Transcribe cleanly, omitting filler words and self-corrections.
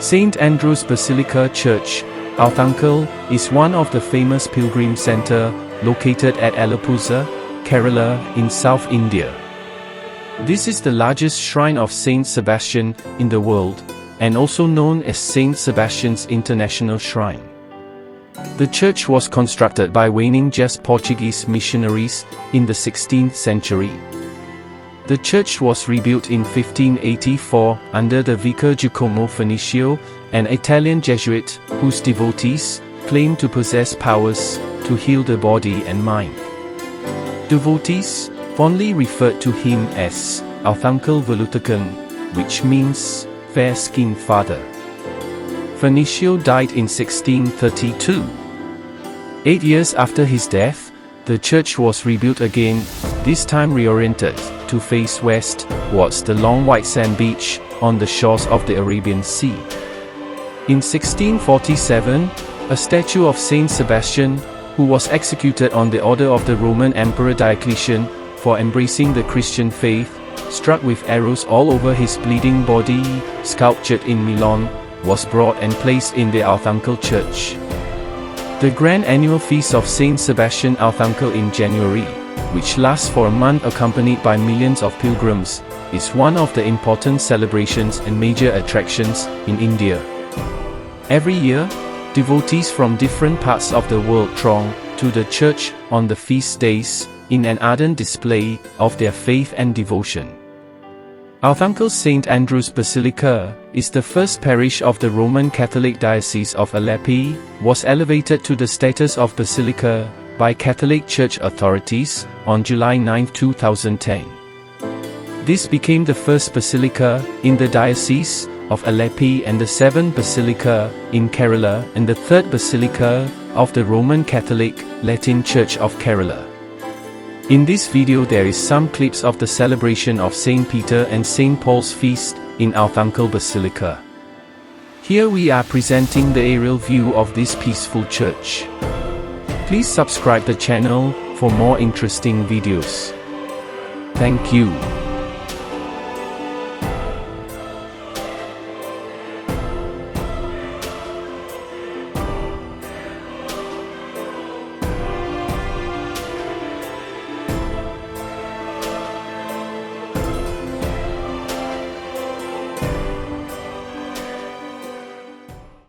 St. Andrew's Basilica Church, Arthunkal, is one of the famous pilgrim center located at Alappuzha, Kerala, in South India. This is the largest shrine of Saint Sebastian in the world, and also known as Saint Sebastian's International Shrine. The church was constructed by waning Portuguese missionaries in the 16th century. The church was rebuilt in 1584 under the vicar Jacomo Fenicio, an Italian Jesuit whose devotees claimed to possess powers to heal the body and mind. Devotees fondly referred to him as Arthunkal Veluthachan, which means fair-skinned father. Fenicio died in 1632. 8 years after his death, the church was rebuilt again, this time reoriented to face west towards the long white sand beach on the shores of the Arabian Sea. In 1647, a statue of Saint Sebastian, who was executed on the order of the Roman Emperor Diocletian for embracing the Christian faith, struck with arrows all over his bleeding body, sculptured in Milan, was brought and placed in the Arthunkal Church. The grand annual feast of Saint Sebastian Arthunkal in January, which lasts for a month accompanied by millions of pilgrims, is one of the important celebrations and major attractions in India. Every year, devotees from different parts of the world throng to the church on the feast days in an ardent display of their faith and devotion. Arthunkal St. Andrew's Basilica is the first parish of the Roman Catholic Diocese of Aleppo, was elevated to the status of basilica by Catholic Church authorities on July 9, 2010. This became the first basilica in the Diocese of Aleppo and the seventh basilica in Kerala and the third basilica of the Roman Catholic Latin Church of Kerala. In this video there is some clips of the celebration of St. Peter and St. Paul's feast in Arthunkal Basilica. Here we are presenting the aerial view of this peaceful church. Please subscribe the channel for more interesting videos. Thank you.